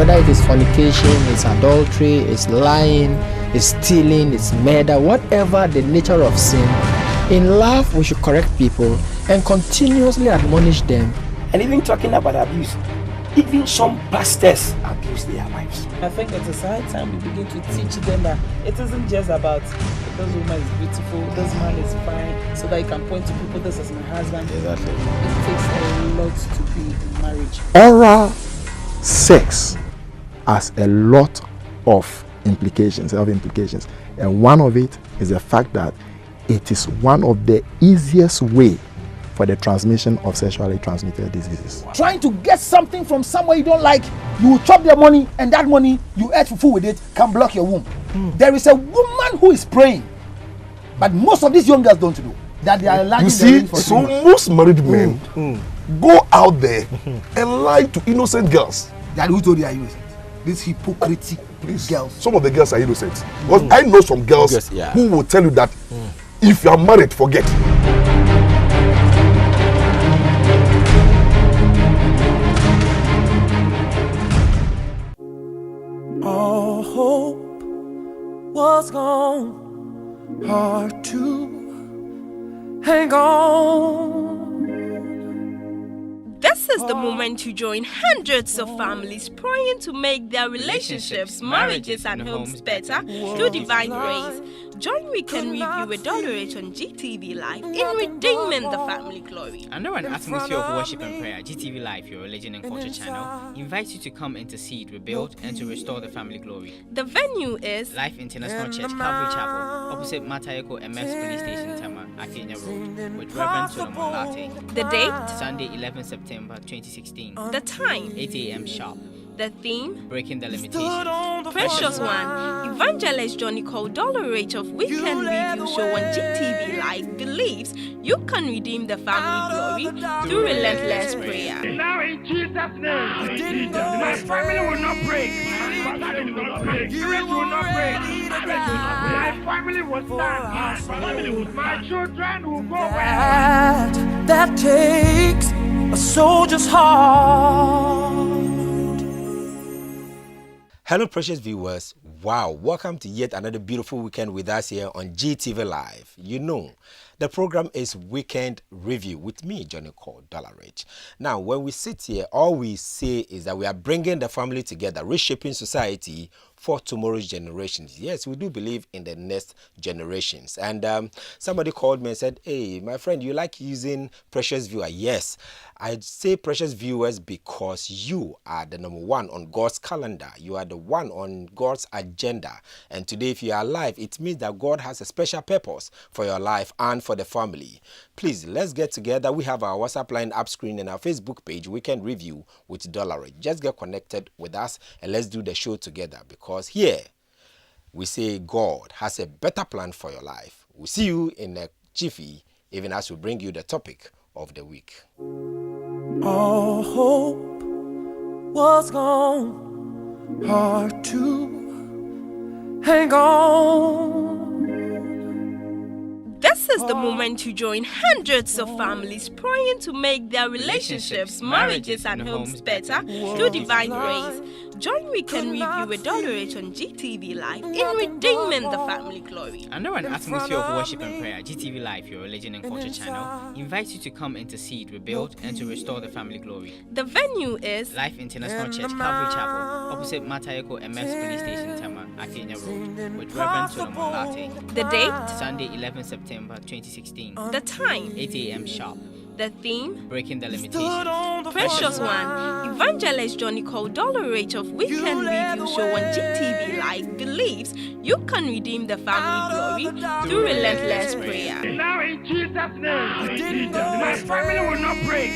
whether it is fornication, it's adultery, it's lying, it's stealing, it's murder, whatever the nature of sin. In love, we should correct people and continuously admonish them. And even talking about abuse, even some pastors abuse their wives. I think it is high time we begin to teach them that it isn't just about this woman is beautiful, this man is fine, so that you can point to people, this is my husband. Exactly. It takes a lot to be in marriage. Oral sex has a lot of implications, and one of it is the fact that it is one of the easiest way for the transmission of sexually transmitted diseases. Trying to get something from somewhere you don't like, you will chop their money, and that money you eat fufu with it can block your womb. There is a woman who is praying, but most of these young girls don't know that they are enlarging. You see, so most married men go out there and lie to innocent girls. That who told you are innocent? These hypocritic girls. Some of the girls are innocent. Because I know some girls who will tell you that if you are married, forget. All hope was gone, hard to hang on. This is the moment to join hundreds of families praying to make their relationships, marriages, and homes better through divine grace. Join Weekend Review with Dollarich on GTV Live in redeeming the family glory. Under an atmosphere of worship and prayer, GTV Live, your religion and culture channel, invites you to come intercede, rebuild, and to restore the family glory. The venue is Life International Church, Calvary Chapel, opposite Matayeko MS Police Station, Tama, Akenya Road, with Reverend Solomon Latte. the date, Sunday, 11 September 2016, the time, 8 a.m. sharp. the theme, Breaking the limitations. Precious One. Evangelist Johnny called Dollarich of Weekend Review Show on GTV Live believes you can redeem the family glory through relentless prayer. Now in Jesus' name, my family will not break. My family will not break. Parents will not break. My family will stand. My children will go well. That takes a soldier's heart. Hello, precious viewers. Wow, welcome to yet another beautiful weekend with us here on GTV Live. You know, the program is Weekend Review with me, Johnny called Dollarich. Now, when we sit here, all we say is that we are bringing the family together, reshaping society for tomorrow's generations. Yes, we do believe in the next generations. And somebody called me and said, hey, my friend, you like using Precious Viewer? Yes, I say Precious Viewers because you are the number one on God's calendar. You are the one on God's agenda. And today, if you are alive, it means that God has a special purpose for your life and for the family. Please, let's get together. We have our WhatsApp line up screen and our Facebook page, Weekend Review with Dollarich. Just get connected with us and let's do the show together, because here we say God has a better plan for your life. We'll see you in a jiffy, even as we bring you the topic of the week. All hope was gone, hard to hang on. This is the moment to join hundreds of families praying to make their relationships, marriages, and homes better through divine grace. Join Weekend Review with Dollarich on GTV Live in redeeming the family glory. Under an atmosphere of worship and prayer, GTV Live, your religion and culture channel, invites you to come intercede, rebuild, and to restore the family glory. The venue is Life International Church, Calvary Chapel, opposite Matayeko MS Police Station, Tama, Akenya Road, with Reverend Solomon Latte. the date, Sunday, 11 September 2016, the time, 8 a.m. sharp. the theme, Breaking the limitations. Precious One. Evangelist Johnny called Dollarich of Weekend Review Show on GTV Live believes you can redeem the family glory through relentless prayer. Now in Jesus' name, my family will not break.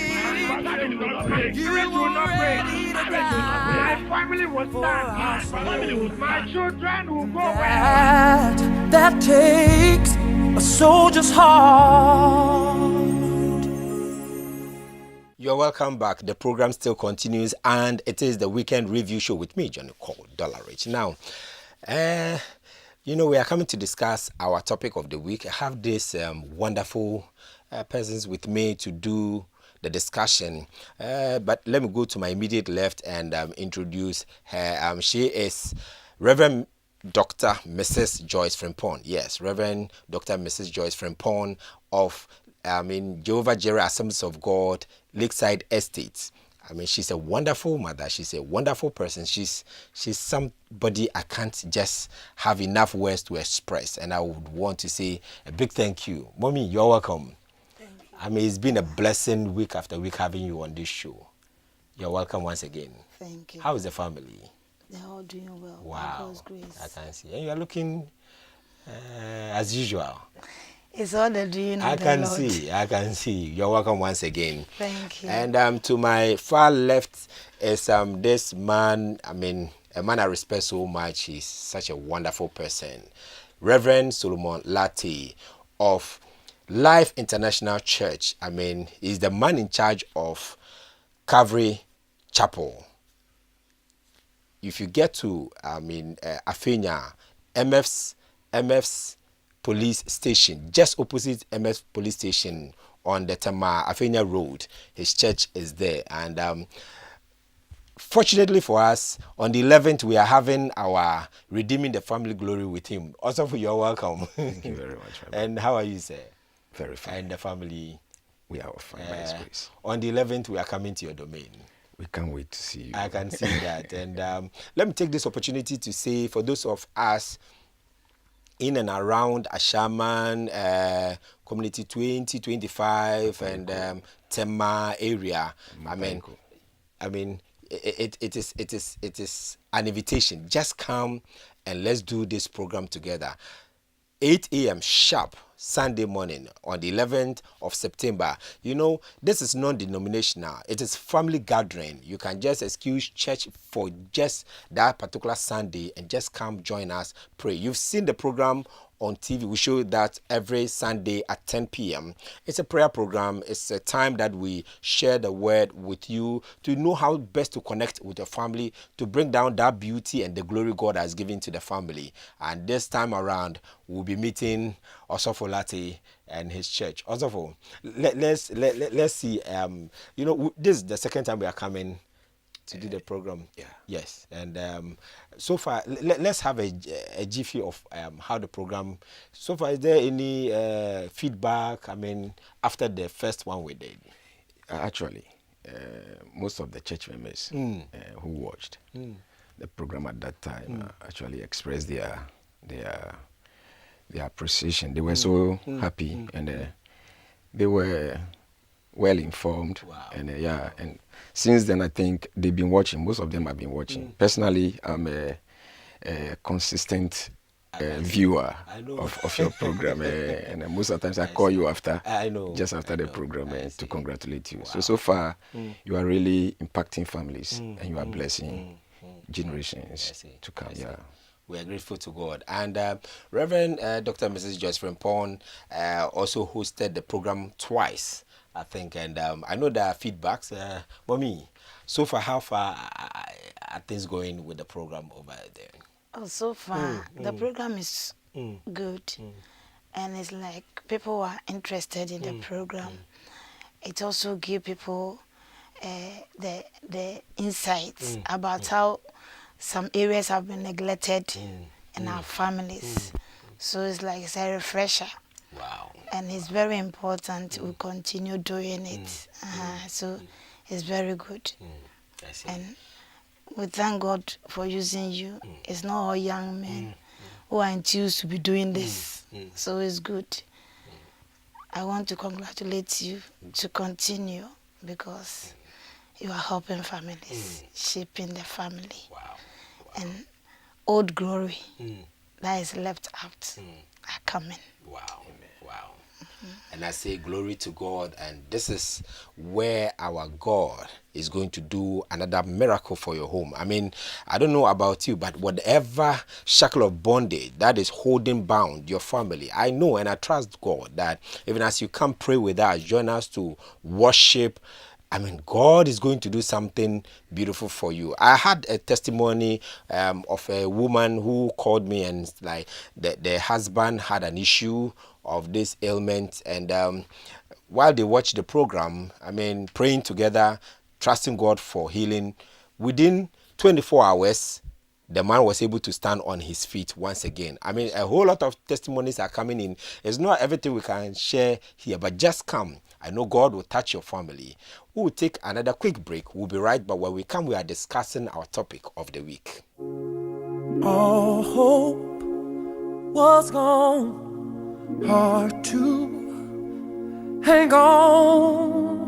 My family will not break. Parents will not break. My family will stand. My children will go well. That takes a soldier's heart. You're welcome back. The program still continues, and it is the Weekend Review Show with me, Johnny called Dollarich. Now, we are coming to discuss our topic of the week. I have these wonderful persons with me to do the discussion. But let me go to my immediate left and introduce her. She is Reverend Dr. Mrs. Joyce Frimpong. Yes, Reverend Dr. Mrs. Joyce Frimpong of Jehovah Jireh Assemblies of God, Lakeside Estates. I mean, she's a wonderful mother. She's a wonderful person. She's somebody I can't just have enough words to express. And I would want to say a big thank you. Mommy, you're welcome. Thank you. I mean, it's been a blessing week after week having you on this show. You're welcome once again. Thank you. How is the family? They're all doing well. Wow. By God's grace. I can see. And you're looking as usual. It's all the doing I of the can Lord. see. I can see. You're welcome once again. Thank you. And to my far left is this man. I mean, a man I respect so much. He's such a wonderful person. Reverend Solomon Latte of Life International Church. I mean, he's the man in charge of Calvary Chapel. If you get to, Afenya, MF's police station, just opposite MF police station on the Tama Afenya Road, his church is there. And fortunately for us, on the 11th, we are having our Redeeming the Family Glory with him. Also, you're welcome. Thank you very much. And how are you, sir? Very fine. And the family? We are fine by His grace. On the 11th, we are coming to your domain. We can't wait to see you. I can see that. And let me take this opportunity to say, for those of us in and around Ashaman, Community 20, 25, and Tema area, I mean, it is an invitation. Just come and let's do this program together. 8 a.m. sharp, Sunday morning on the 11th of September. You know, this is non-denominational. It is family gathering. You can just excuse church for just that particular Sunday and just come join us, pray. You've seen the program on TV. We show that every Sunday at 10 p.m. It's a prayer program. It's a time that we share the word with you to know how best to connect with your family, to bring down that beauty and the glory God has given to the family. And this time around, we'll be meeting Osofo Latte and his church. Osofo, let's see. This is the second time we are coming to do the program. Yeah. Yes. And so far, let's have a jiffy of how the program. So far, is there any feedback? I mean, after the first one we did. Actually, most of the church members who watched the program at that time actually expressed their appreciation. They were so happy and they were well informed. Wow. And and since then I think they've been watching. Most of them have been watching. Personally, I'm a consistent viewer of your program, and most of the times I call you after, just after the program to congratulate you. Wow. So far, you are really impacting families and you are blessing generations to come. Yeah. We are grateful to God. And Reverend Dr. Mrs. Joyce Frimpong also hosted the program twice, I think. And I know there are feedbacks. Mommy, so far, how far are things going with the program over there? Oh, so far, the program is good. And it's like people are interested in the program. It also gives people the insights about how some areas have been neglected in our families. So it's like it's a refresher. Wow. And it's very important we continue doing it. So it's very good. I see. And we thank God for using you. It's not all young men who are enthused to be doing this. So it's good. I want to congratulate you to continue because you are helping families, shaping the family. Wow. And old glory that is left out are coming. Wow. Wow. And I say glory to God, and this is where our God is going to do another miracle for your home. I mean, I don't know about you, but whatever shackle of bondage that is holding bound your family, I know and I trust God that even as you come pray with us, join us to worship, I mean, God is going to do something beautiful for you. I had a testimony of a woman who called me, and the husband had an issue of this ailment, and while they watch the program, praying together, trusting God for healing, within 24 hours, the man was able to stand on his feet once again. A whole lot of testimonies are coming in. It's not everything we can share here, but just come. I know God will touch your family. We will take another quick break. We'll be right back. When we come, we are discussing our topic of the week. All hope was gone, hard to hang on.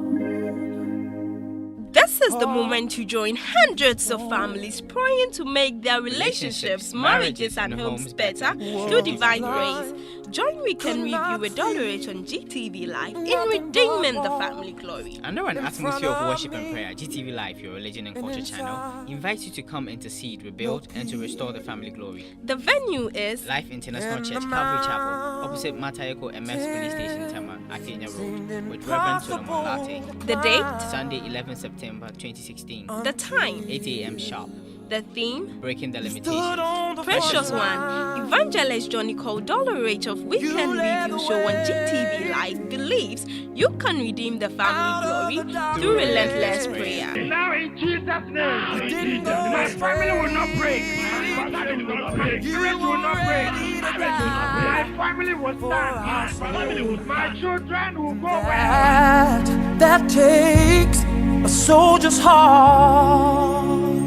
This is the moment to join hundreds of families praying to make their relationships, marriages, and homes better through divine grace. Join Weekend Review with Dollarich on GTV Live in redeeming the family glory. Under an atmosphere of worship and prayer, GTV Live, your religion and culture channel, invites you to come intercede, rebuild, and to restore the family glory. The venue is Life International Church, Calvary Chapel, opposite Matayeko MS Police Station, Tama, Akenya Road, with Reverend Solomon Latte. the date, Sunday, 11 September 2016. the time, 8 a.m. sharp. the theme, Breaking the limitations. Precious One. Evangelist Johnny Cole Dollarich of Weekend Review Show on GTV Live believes you can redeem the family glory through relentless prayer. Now in Jesus' name, my family will not break. My family will not break. Parents will not break. My family will stand. My children will go well. That takes a soldier's heart.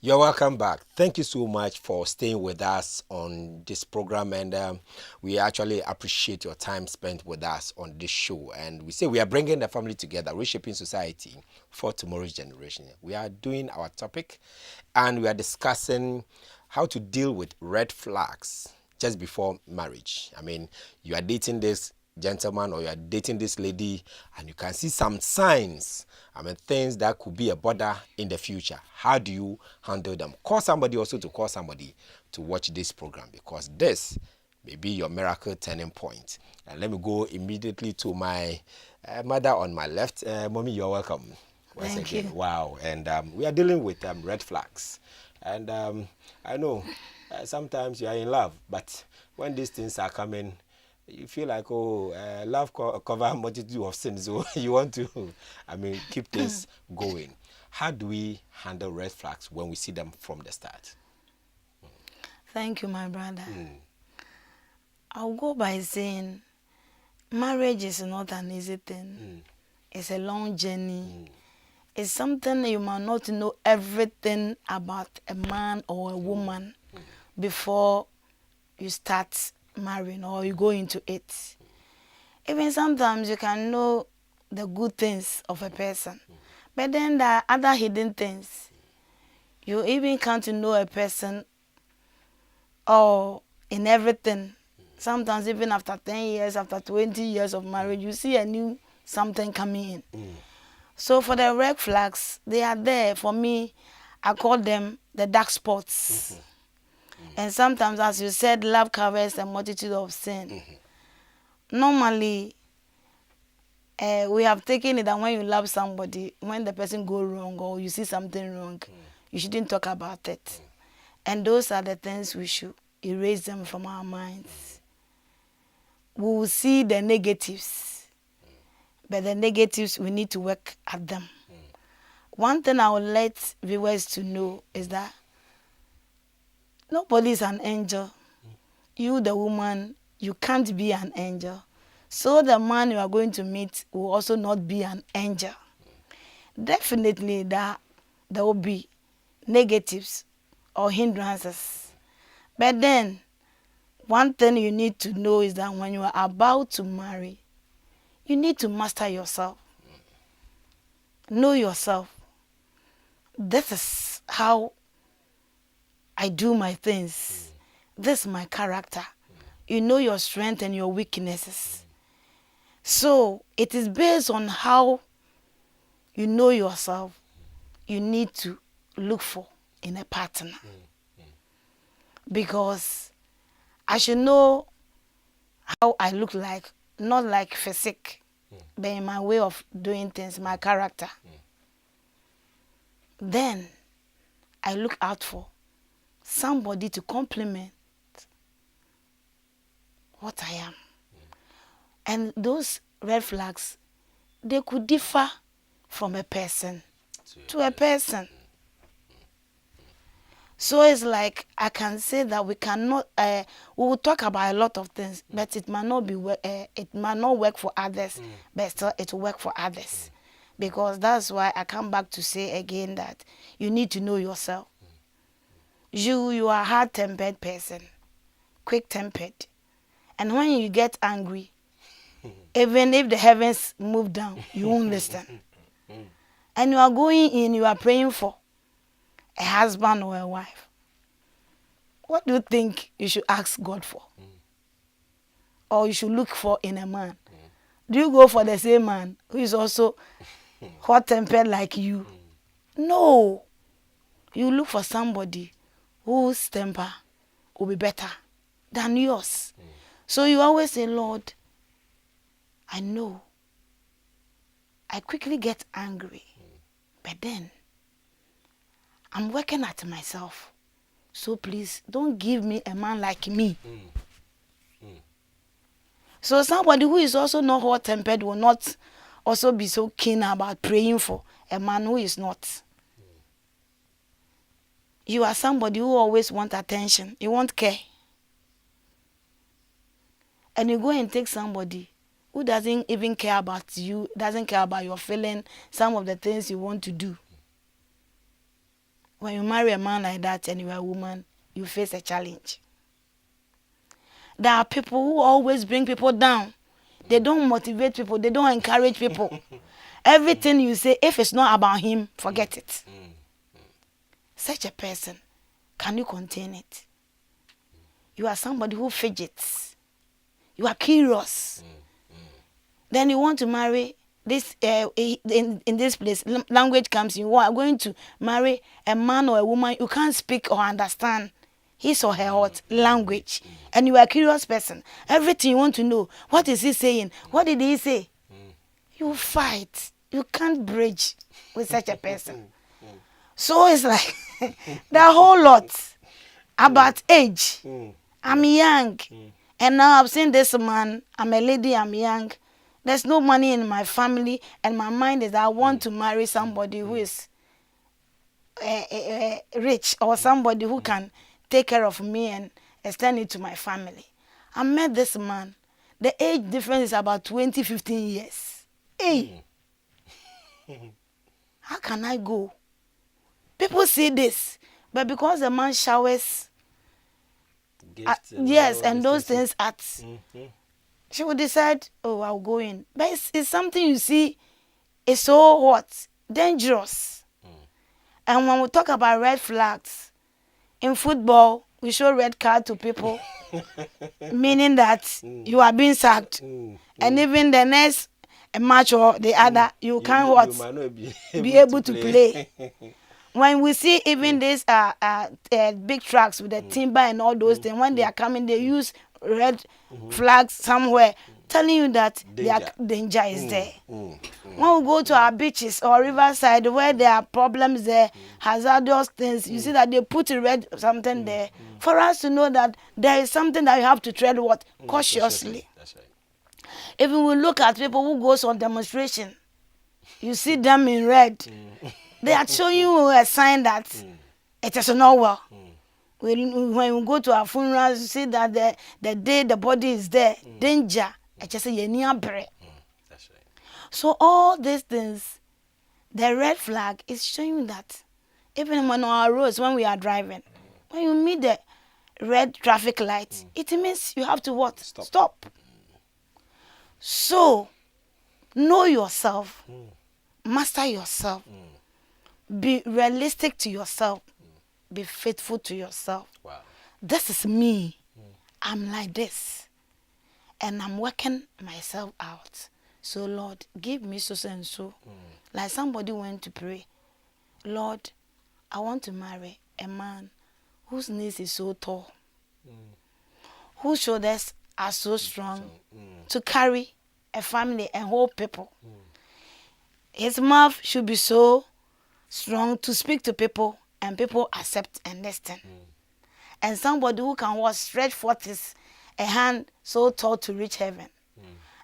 You're welcome back. Thank you so much for staying with us on this program, and we actually appreciate your time spent with us on this show. And we say we are bringing the family together, reshaping society for tomorrow's generation. We are doing our topic, and we are discussing how to deal with red flags just before marriage. You are dating this gentleman or you are dating this lady, and you can see some signs, things that could be a bother in the future. How do you handle them? Call somebody also to call somebody to watch this program, because this may be your miracle turning point. And let me go immediately to my mother on my left. Mommy, you're welcome. Once Thank again. you. Wow. And we are dealing with red flags. And I know sometimes you are in love, but when these things are coming, you feel like, love cover a multitude of sins. So you want to, keep this going. How do we handle red flags when we see them from the start? Thank you, my brother. I'll go by saying marriage is not an easy thing. It's a long journey. It's something you might not know everything about a man or a woman before you start marrying or you go into it. Even sometimes you can know the good things of a person, but then there are other hidden things. You even come to know a person or in everything. Sometimes even after 10 years, after 20 years of marriage, you see a new something coming in. So for the red flags, they are there. For me, I call them the dark spots. And sometimes, as you said, love covers a multitude of sin. Normally, we have taken it that when you love somebody, when the person goes wrong or you see something wrong, you shouldn't talk about it. And those are the things we should erase them from our minds. We will see the negatives, but the negatives, we need to work at them. One thing I would let viewers to know is that nobody is an angel. You, the woman, you can't be an angel. So the man you are going to meet will also not be an angel. Definitely there will be negatives or hindrances. But then, one thing you need to know is that when you are about to marry, you need to master yourself. Know yourself. This is how I do my things. This is my character. You know your strength and your weaknesses. So it is based on how you know yourself, you need to look for in a partner. Because I should know how I look like, not like physique, but in my way of doing things, my character. Then I look out for somebody to complement what I am. And those red flags, they could differ from a person to a person. So it's like I can say that we cannot. We will talk about a lot of things, but it might not be. It might not work for others, but still it will work for others, because that's why I come back to say again that you need to know yourself. You are a hard-tempered person, quick-tempered, and when you get angry, even if the heavens move down, you won't listen. And you are going in, you are praying for a husband or a wife. What do you think you should ask God for? Or you should look for in a man? Do you go for the same man who is also hot-tempered like you? No. You look for somebody whose temper will be better than yours. So you always say, Lord, I know I quickly get angry, but then I'm working at myself. So please don't give me a man like me. So somebody who is also not hot-tempered will not also be so keen about praying for a man who is not. You are somebody who always want attention. You want care. And you go and take somebody who doesn't even care about you, doesn't care about your feeling, some of the things you want to do. When you marry a man like that and you are a woman, you face a challenge. There are people who always bring people down. They don't motivate people. They don't encourage people. Everything you say, if it's not about him, forget it. Such a person, can you contain it? You are somebody who fidgets. You are curious. Then you want to marry this in this place. Language comes in. You are going to marry a man or a woman. You can't speak or understand his or her what language, and you are a curious person. Everything you want to know. What is he saying? What did he say? You fight. You can't bridge with such a person. So it's like the whole lot about age. I'm young, and now I've seen this man. I'm a lady. I'm young. There's no money in my family, and my mind is I want to marry somebody who is rich, or somebody who can take care of me and extend it to my family. I met this man. The age difference is about 15 years. Hey, how can I go? People see this, but because the man showers, yes, and those things at, she will decide, oh, I'll go in. But it's something you see, it's so what? Dangerous. And when we talk about red flags, in football, we show red card to people, meaning that you are being sacked. And even the next match or the other, you can't what? You might not be able to play. When we see even these big trucks with the timber and all those things, when they are coming, they use red flags somewhere, telling you that their danger is there. When we go to our beaches or riverside where there are problems there, hazardous things, you see that they put a red something there for us to know that there is something that you have to tread what? Cautiously. That's right. Even we look at people who goes on demonstration, you see them in red. They are showing you a sign that it is not well. When we go to our funerals, you see that the day the body is there, danger. I just say that's right. So all these things, the red flag is showing that even when on our roads, when we are driving, when you meet the red traffic light, it means you have to what? Stop. So know yourself, master yourself, be realistic to yourself, be faithful to yourself. Wow. This is me. I'm like this. And I'm working myself out. So Lord, give me so and so. Like somebody went to pray. Lord, I want to marry a man whose knees is so tall, whose shoulders are so strong to carry a family and whole people. His mouth should be so strong to speak to people and people accept and listen. And somebody who can stretch forth a hand so tall to reach heaven.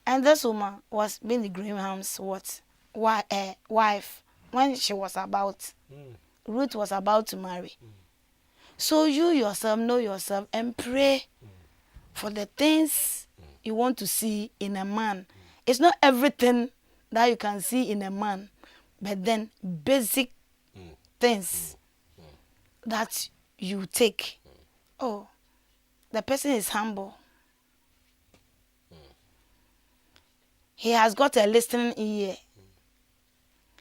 And this woman was Billy Graham's wife when she was about, Ruth was about to marry. So you yourself know yourself and pray for the things you want to see in a man. It's not everything that you can see in a man, but then basic things that you take. Oh, the person is humble. He has got a listening ear.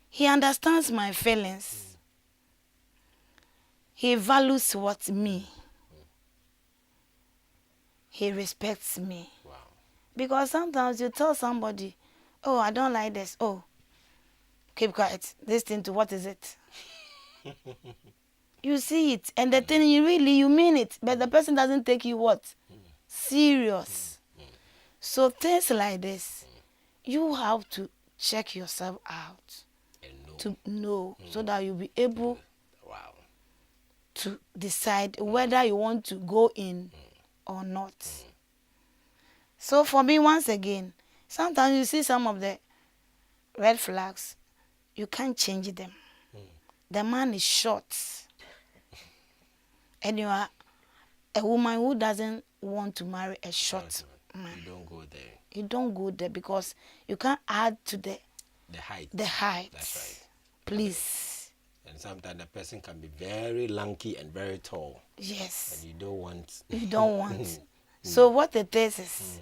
He understands my feelings. He values what me. He respects me. Wow. Because sometimes you tell somebody, oh, I don't like this. Oh, keep quiet. This thing to what is it? You see it. And the thing you mean it. But the person doesn't take you what? Serious. So things like this, you have to check yourself out. To know. So that you'll be able to decide whether you want to go in or not. So for me, once again, sometimes you see some of the red flags, you can't change them. The man is short. And you are a woman who doesn't want to marry a short man. You don't go there. You don't go there because you can't add to the height. The height. That's right. Please. And sometimes the person can be very lanky and very tall. Yes. And you don't want. You don't want. So what it is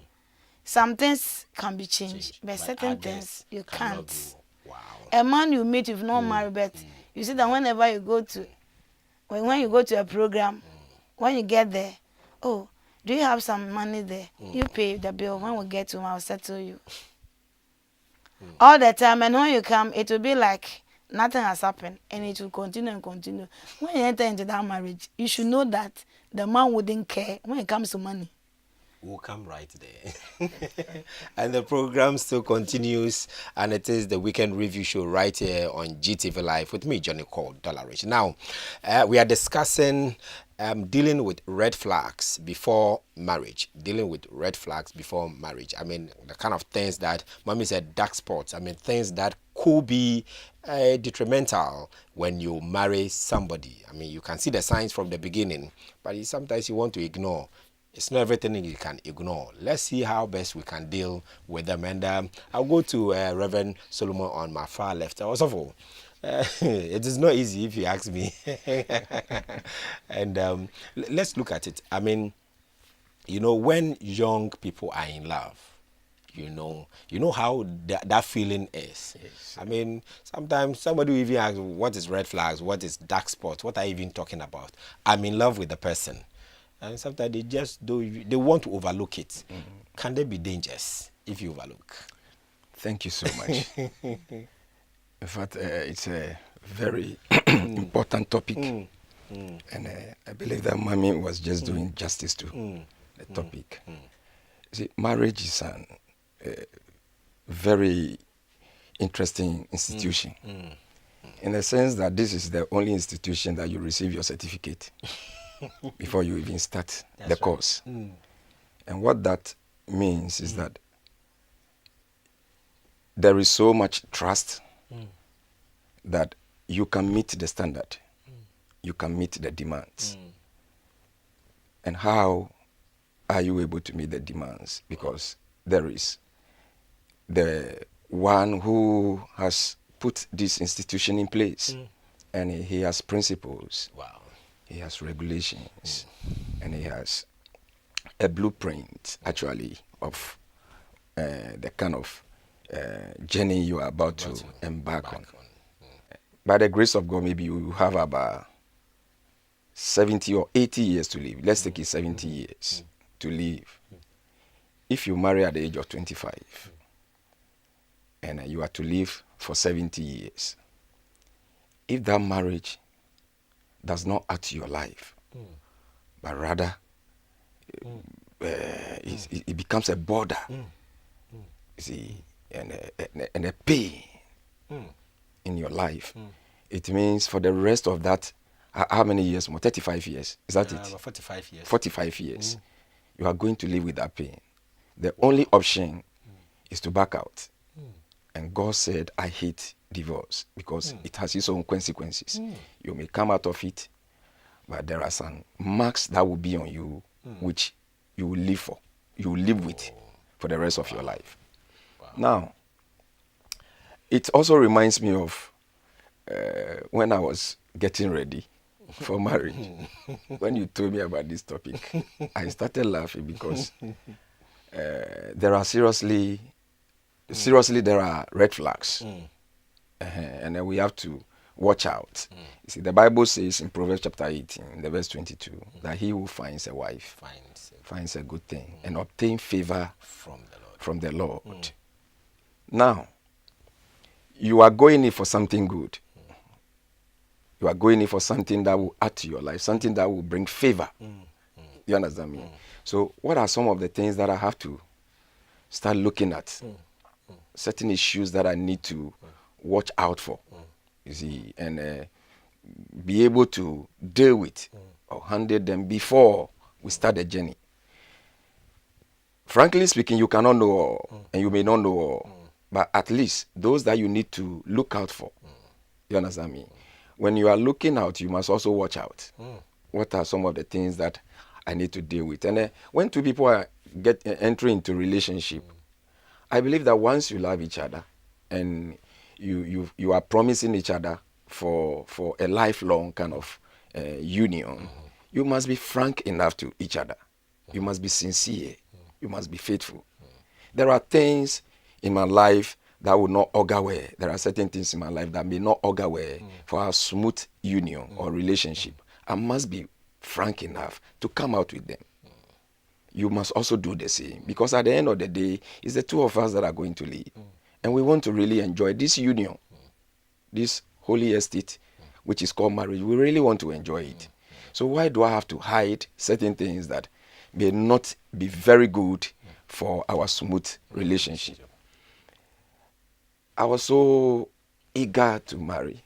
some things can be changed, but certain things you can't. Wow. A man you meet you've not married, but you see that whenever you go to, when you go to a program, when you get there, oh, do you have some money there? You pay the bill. When we get to home, I'll settle you. All the time, and when you come, it will be like nothing has happened, and it will continue and continue. When you enter into that marriage, you should know that the man wouldn't care when it comes to money. We'll come right there. And the program still continues, and it is the weekend review show right here on GTV Live with me, Johnny called Dollarich. Now, we are discussing dealing with red flags before marriage. Dealing with red flags before marriage. I mean, the kind of things that Mommy said, dark spots. I mean, things that could be detrimental when you marry somebody. I mean, you can see the signs from the beginning, but sometimes you want to ignore. It's not everything you can ignore. Let's see how best we can deal with them. And I'll go to Reverend Solomon on my far left. Also, it is not easy if you ask me. And let's look at it. I mean, you know, when young people are in love, you know how that feeling is. Yes. I mean, sometimes somebody will even ask, what is red flags? What is dark spots? What are you even talking about? I'm in love with the person. And sometimes they want to overlook it. Can there be dangers if you overlook? Thank you so much. In fact, it's a very important topic. And I believe that Mommy was just doing justice to the topic. See, marriage is a very interesting institution. In the sense that this is the only institution that you receive your certificate before you even start the course. And what that means is that there is so much trust that you can meet the standard, you can meet the demands. And how are you able to meet the demands? Because there is the one who has put this institution in place, and he has principles. Wow. He has regulations, and he has a blueprint, actually, of the kind of journey you are about to embark on. By the grace of God, maybe you have about 70 or 80 years to live. Let's take it 70 years to live. If you marry at the age of 25, and you are to live for 70 years, if that marriage does not add to your life, but rather it becomes a border, you see, and a pain in your life, it means for the rest of that, how many years more? 35 years. Is that it? 45 years. 45 years. You are going to live with that pain. The only option is to back out. And God said, I hate divorce because it has its own consequences. You may come out of it, but there are some marks that will be on you which you will live for. You will live with for the rest of your life. Now, it also reminds me of when I was getting ready for marriage. When you told me about this topic, I started laughing because there are seriously there are red flags. And then we have to watch out. You see, the Bible says in Proverbs chapter 18, the verse 22, that he who finds a wife finds a good thing and obtain favor from the Lord. Now, you are going in for something good. You are going in for something that will add to your life, something that will bring favor. You understand me? So what are some of the things that I have to start looking at? Certain issues that I need to watch out for, you see, and be able to deal with or handle them before we start the journey. Frankly speaking, you cannot know all, and you may not know all, but at least those that you need to look out for. You understand me? When you are looking out, you must also watch out. What are some of the things that I need to deal with? And when two people are entering into relationship, I believe that once you love each other and you are promising each other for a lifelong kind of union, you must be frank enough to each other. You must be sincere. You must be faithful. There are things in my life that will not augur well. There are certain things in my life that may not augur well for a smooth union or relationship. I must be frank enough to come out with them. You must also do the same, because at the end of the day, it's the two of us that are going to live. And we want to really enjoy this union, this holy estate, which is called marriage. We really want to enjoy it. So why do I have to hide certain things that may not be very good for our smooth relationship? I was so eager to marry.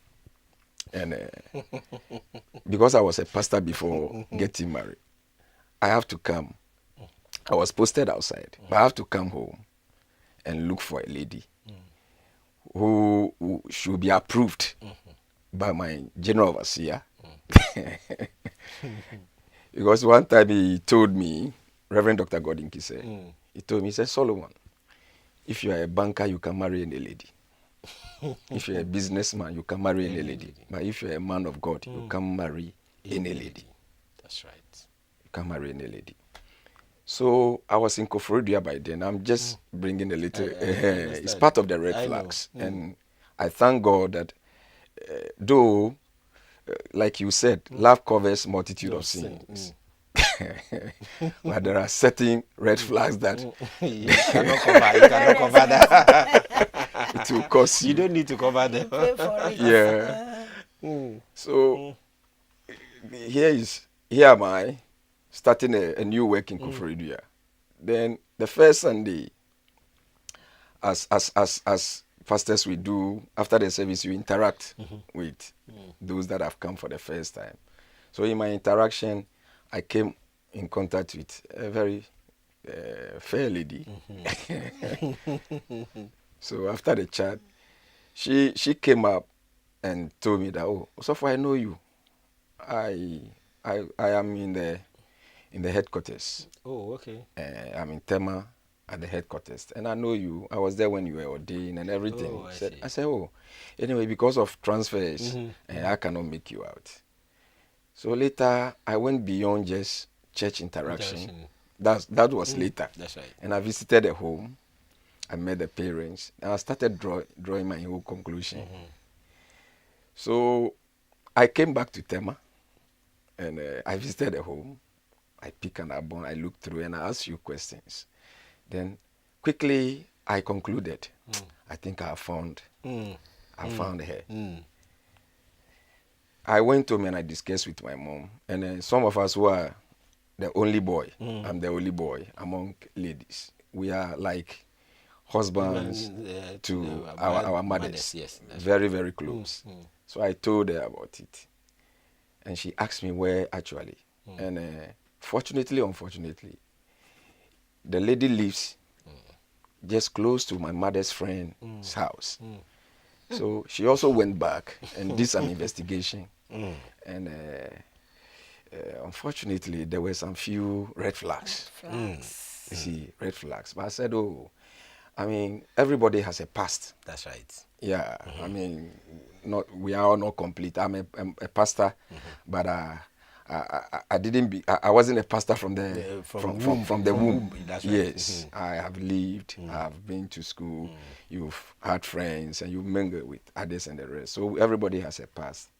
And because I was a pastor before getting married, I have to come. I was posted outside, but I have to come home and look for a lady who should be approved by my general overseer. Because one time he told me, Reverend Dr. Gordon Kise, he told me, he said, Solomon, if you are a banker, you can marry any lady. If you're a businessman, you can marry any lady. But if you're a man of God, you can marry any lady. That's right. You can marry any lady. So I was in Koforidua by then. I'm just bringing a little. It's part of the red flags, and I thank God that though, like you said, love covers multitude of sins. But there are certain red flags that you cannot cover that. It will cost you. You don't need to cover them. Pay for it. Yeah. So here am I, starting a new work in Koforidua. Then the first Sunday, as pastors we do, after the service you interact with those that have come for the first time. So in my interaction, I came in contact with a very fair lady. So after the chat, she came up and told me that, oh, so far I know you. I am in the headquarters. Oh, okay. I'm in Tema at the headquarters, and I know you. I was there when you were ordained and everything. Oh, I said, oh, anyway, because of transfers, I cannot make you out. So later, I went beyond just church interaction. That was later. That's right. And I visited a home. I met the parents, and I started drawing my whole conclusion. So I came back to Tema, and I visited the home. I picked an album, I looked through, and I asked you questions. Then quickly I concluded, I think I found her. I went home and I discussed with my mom, and some of us who are the only boy, I'm the only boy among ladies. We are like husbands to our mothers. Yes, very, very close. So I told her about it. And she asked me where actually. And fortunately, unfortunately, the lady lives just close to my mother's friend's house. So she also went back and did some investigation. And unfortunately, there were some few red flags. You see, red flags. But I said, oh, I mean, everybody has a past. That's right. Yeah, I mean, we are all not complete. I'm a pastor, but I didn't be. I wasn't a pastor from the from the womb. That's right. Yes, I have lived. I've been to school. You've had friends, and you mingle with others and the rest. So everybody has a past.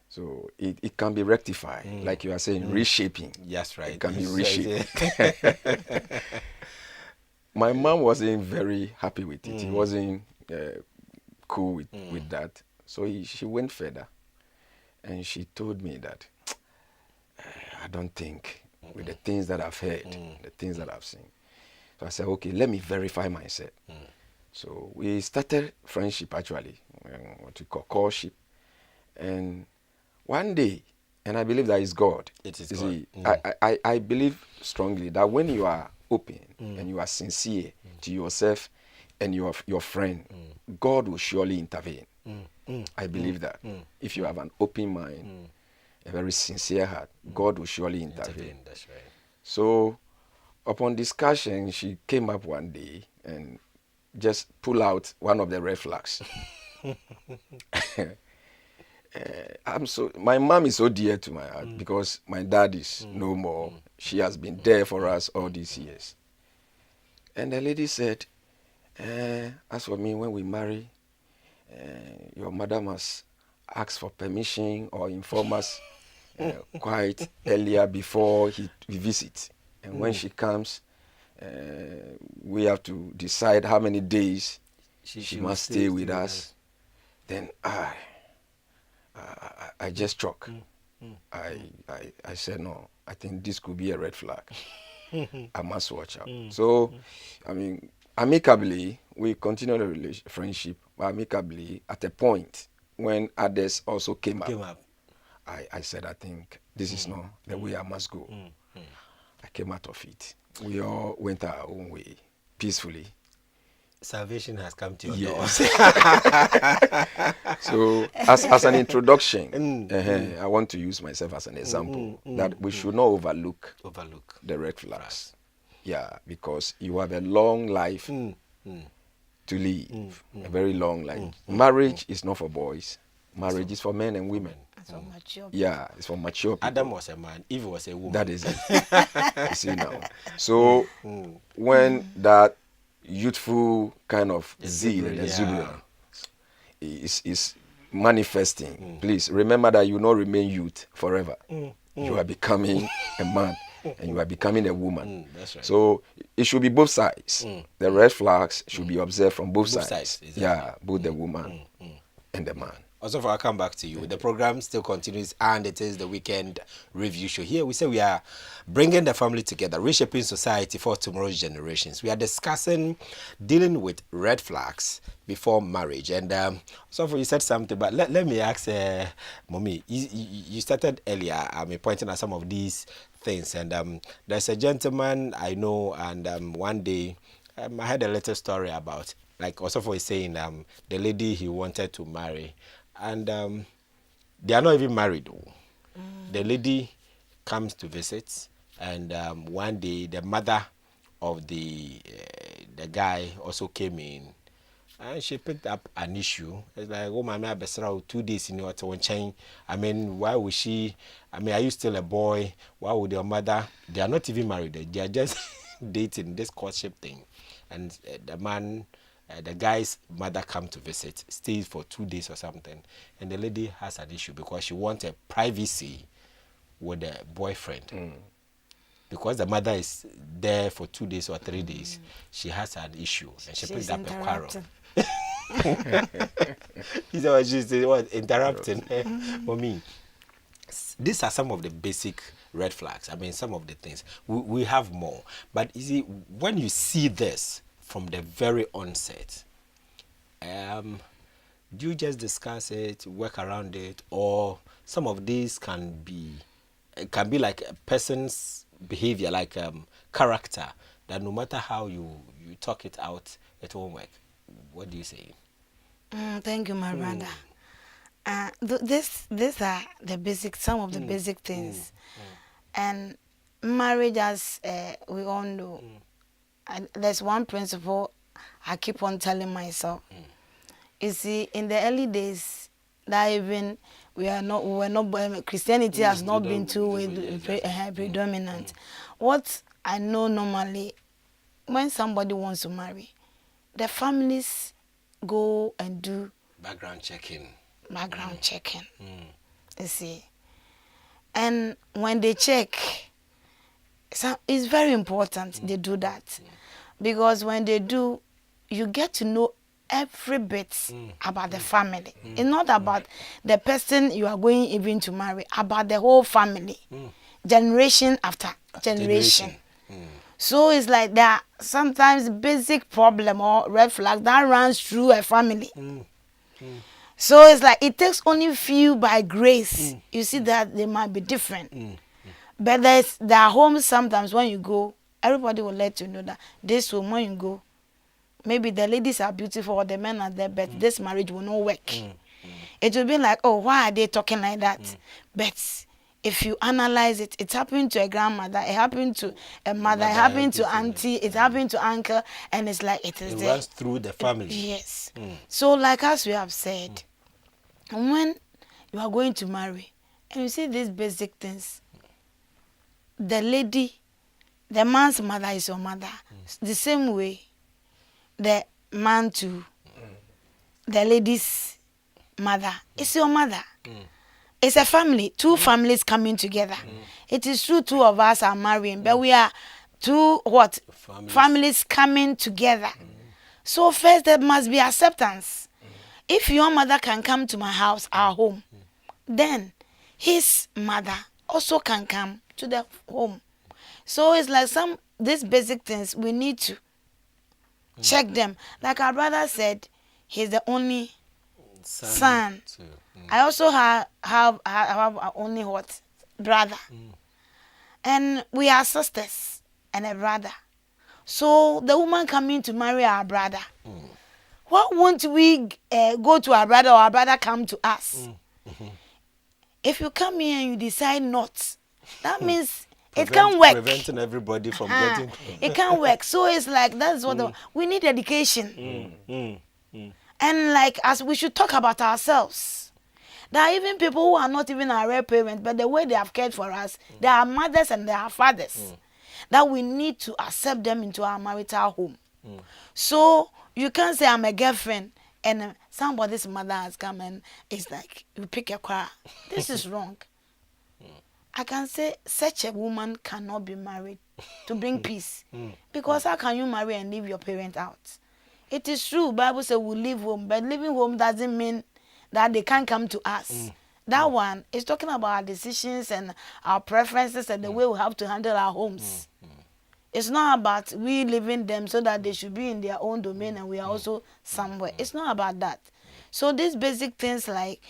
So it can be rectified, like you are saying, reshaping. That's right. It can be reshaped. My mom wasn't very happy with it. He wasn't cool with that. So she went further, and she told me that I don't think with the things that I've heard, the things that I've seen. So I said, okay, let me verify myself. So we started friendship actually, what we call courtship, and one day, and I believe that is God. It is you God. See, I believe strongly that when you are open and you are sincere to yourself and your friend, God will surely intervene. I believe that. If you have an open mind, a very sincere heart, God will surely intervene. That's right. So, upon discussion, she came up one day and just pull out one of the red flags. My mom is so dear to my heart because my dad is no more. She has been there for us all these years. And the lady said, as for me, when we marry, your mother must ask for permission or inform us quite earlier before we visit. And when she comes, we have to decide how many days she must stay with us. Then I just shocked. I said, no, I think this could be a red flag. I must watch out. So, I mean, amicably, we continued the friendship, but amicably, at a point when others also came up. I said, I think this is not the way I must go. I came out of it. We all went our own way, peacefully. Salvation has come to your yes. doors. So, as an introduction, I want to use myself as an example that we should not overlook the red flags. Yeah, because you have a long life to live, a very long life. Marriage is not for boys. Marriage is for men and women. Yeah, it's for mature people. Adam was a man, Eve was a woman. That is it. You see now. So when that youthful kind of zeal and exuberance is manifesting, please remember that you will not remain youth forever. You are becoming a man and you are becoming a woman. That's right. So it should be both sides. The red flags should be observed from both sides. Exactly. Yeah, both the woman and the man. Also, I'll come back to you. The program still continues, and it is the weekend review show. Here we say we are bringing the family together, reshaping society for tomorrow's generations. We are discussing dealing with red flags before marriage. And so you said something, but let me ask, Mommy, you started earlier, pointing at some of these things. And there's a gentleman I know, and one day I had a little story about, like Osofo is saying, the lady he wanted to marry. And they are not even married. The lady comes to visit, and one day the mother of the guy also came in, and she picked up an issue. It's like, oh, my man, 2 days in your chain. I mean, why would she? I mean, are you still a boy? Why would your mother? They are not even married. They are just dating, this courtship thing, and the man. The guy's mother come to visit, stays for 2 days or something, and the lady has an issue because she wants a privacy with the boyfriend. Because the mother is there for 2 days or 3 days, she has an issue, and she picked up a quarrel. She's interrupting for me. These are some of the basic red flags. I mean, some of the things. We have more. But you see, when you see this, from the very onset, do you just discuss it, work around it, or some of these can be like a person's behavior, like character, that no matter how you talk it out, it won't work. What do you say? Thank you, my brother. These are the basic, some of the basic things. And marriage, as we all know, and there's one principle I keep on telling myself. You see, in the early days, that even we were not Christianity has not been too predominant. What I know normally, when somebody wants to marry, the families go and do background checking. You see, and when they check, it's very important they do that, because when they do, you get to know every bit about the family. It's not about the person you are going even to marry, about the whole family, generation after generation. So it's like there are sometimes basic problem or red flag that runs through a family. So it's like it takes only few by grace. You see that they might be different. But there are homes sometimes when you go, everybody will let you know that this home, when you go, maybe the ladies are beautiful or the men are there, but this marriage will not work. It will be like, oh, why are they talking like that? But if you analyze it, it happened to a grandmother, it happened to a mother, it happened to auntie, it happened to uncle, and it's like it runs through the family. Yes. So like as we have said, when you are going to marry, and you see these basic things, the man's mother is your mother. The same way, the man to the lady's mother is your mother. It's a family, two families coming together. It is true, two of us are marrying, but we are two families coming together. So first there must be acceptance. If your mother can come to my house, our home, then his mother also can come to the home. So it's like these basic things, we need to check them. Like our brother said, he's the only son. I also have only brother. And we are sisters and a brother. So the woman coming to marry our brother, why won't we go to our brother or our brother come to us? If you come here and you decide not, that means it can't work. Preventing everybody from getting... It can't work. So it's like, that's what we need education. And like, as we should talk about ourselves. There are even people who are not even our real parents, but the way they have cared for us, they are mothers and they are fathers. That we need to accept them into our marital home. So you can't say I'm a girlfriend and somebody's mother has come and it's like, you pick a car. This is wrong. I can say such a woman cannot be married to bring peace. Because how can you marry and leave your parent out? It is true, Bible says we leave home, but leaving home doesn't mean that they can't come to us. That one is talking about our decisions and our preferences and the way we have to handle our homes. It's not about we leaving them so that they should be in their own domain and we are also somewhere. It's not about that. So these basic things like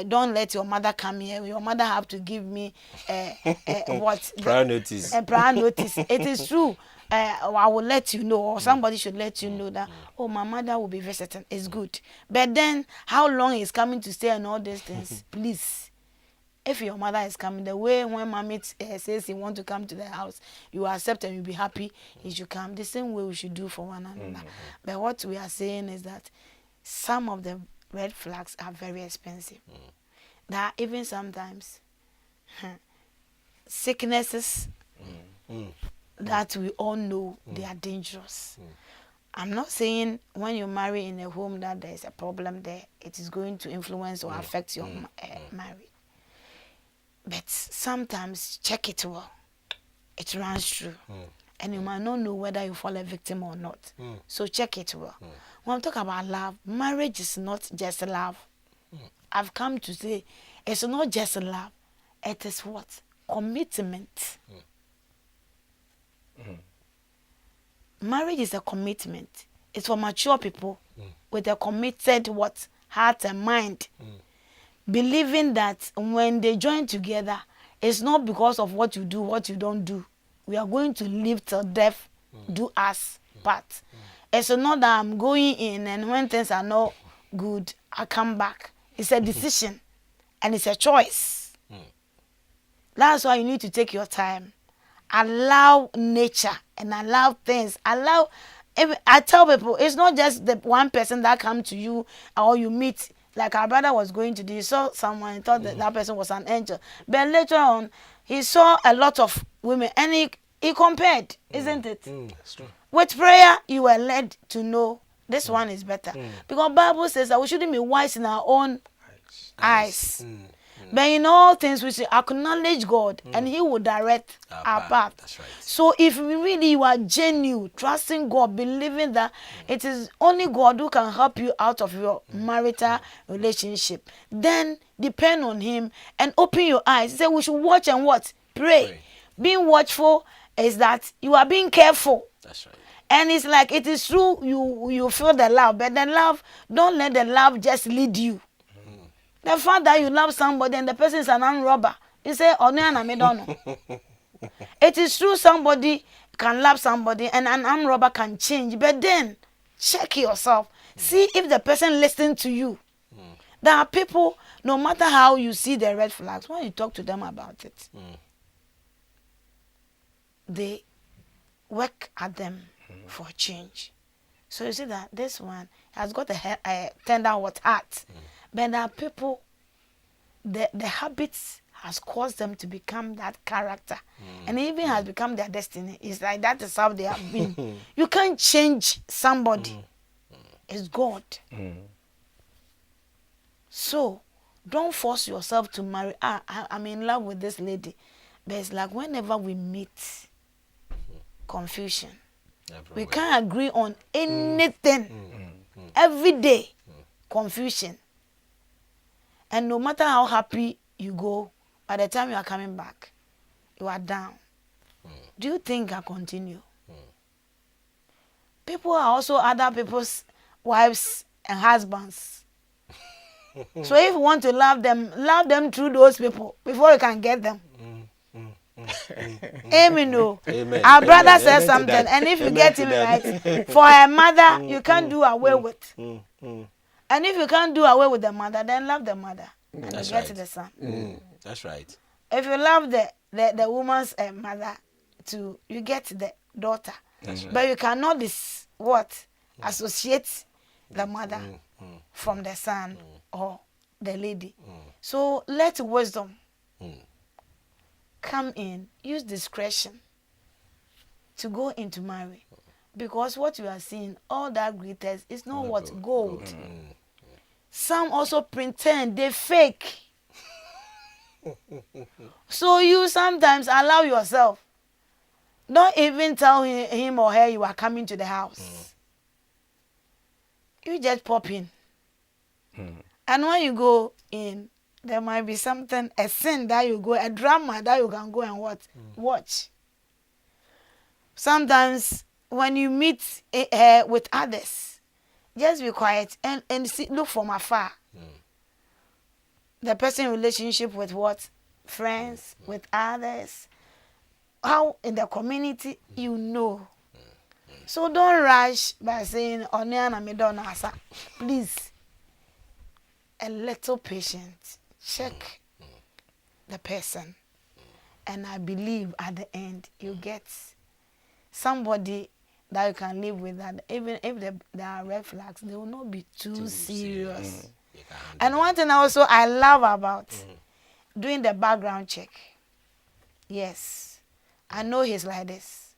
don't let your mother come here. Your mother have to give me prior notice. Prior notice. It is true. I will let you know, or somebody should let you know that, oh, my mother will be visiting. It's good. But then, how long is coming to stay and all these things? Please, if your mother is coming, the way when mommy says he want to come to the house, you accept and you'll be happy, he should come. The same way we should do for one another. But what we are saying is that some of the red flags are very expensive. That even sometimes sicknesses that we all know they are dangerous. I'm not saying when you marry in a home that there is a problem there, it is going to influence or affect your marriage. But sometimes check it well. It runs through. And you might not know whether you fall a victim or not. So check it well. When I'm talking about love, marriage is not just love. I've come to say it's not just love. It is what? Commitment. Marriage is a commitment. It's for mature people with a committed heart and mind. Believing that when they join together, it's not because of what you do, what you don't do. We are going to live till death do us part. It's not that I'm going in and when things are not good, I come back. It's a decision and it's a choice. That's why you need to take your time. Allow nature and allow things. I tell people, it's not just the one person that come to you or you meet. Like our brother was going to do, he saw someone and thought that person was an angel. But later on, he saw a lot of women and he compared, isn't it? That's true. With prayer, you were led to know this one is better. Because Bible says that we shouldn't be wise in our own eyes. But in all things we should acknowledge God and He will direct our path. That's right. So if really you are genuine, trusting God, believing that it is only God who can help you out of your marital relationship, then depend on Him and open your eyes. He said we should watch and what? Pray. Being watchful is that you are being careful. That's right. And it's like it is true you feel the love, but the love, don't let the love just lead you. The fact that you love somebody and the person is an armed robber, you say, oh no, I don't know. It is true somebody can love somebody and an armed robber can change, but then check yourself. See if the person listens to you. There are people, no matter how you see the red flags, when you talk to them about it, they work at them for change. So you see that this one has got a tender heart. But there are people, the habits has caused them to become that character. And it even has become their destiny. It's like that is how they have been. You can't change somebody. It's God. So, don't force yourself to marry. I'm in love with this lady. But it's like whenever we meet, confusion. We can't agree on anything. Every day, confusion. And no matter how happy you go, by the time you are coming back, you are down. Do you think I continue? People are also other people's wives and husbands. So if you want to love them through those people before you can get them. Amen. No. Amen. Our brother Amen. says Amen something, and if you Amen get to him that. right, for a mother, you can't do away with. And if you can't do away with the mother, then love the mother. And That's you get right. the son. That's right. If you love the woman's mother, too, you get the daughter. That's right. But you cannot associate the mother from the son or the lady. So let wisdom come in. Use discretion to go into marriage. Because what you are seeing, all that glitters is not what? Gold. Some also pretend, they fake. So you sometimes allow yourself. Don't even tell him or her you are coming to the house. You just pop in. And when you go in, there might be something, a sin that you go, a drama that you can go and watch. Sometimes when you meet with others, just be quiet and see, look from afar. The person in relationship with what? Friends, with others. How in the community, you know. So don't rush by saying, Oniana Medonasa. Please. A little patient. Check the person. And I believe at the end, you get somebody that you can live with, that even if there are red flags, they will not be too serious. And one thing also I love about doing the background check. Yes, I know he's like this.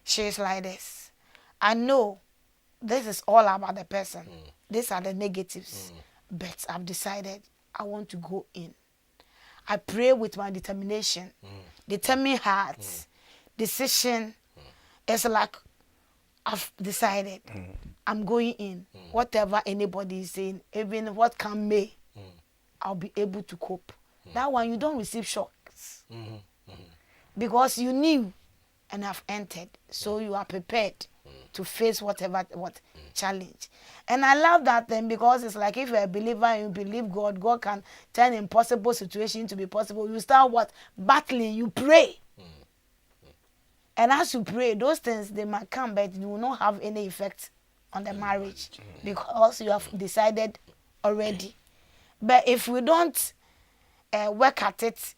She's like this. I know this is all about the person. These are the negatives. But I've decided I want to go in. I pray with my determination. Determined heart. Decision. It's like I've decided I'm going in. Whatever anybody is saying, even what come may, I'll be able to cope. That one, you don't receive shocks. Because you knew and have entered. So you are prepared to face what challenge. And I love that thing because it's like if you're a believer and you believe God, God can turn impossible situation to be possible. You start battling, you pray. And as you pray, those things they might come, but they will not have any effect on the marriage because you have decided already. But if we don't work at it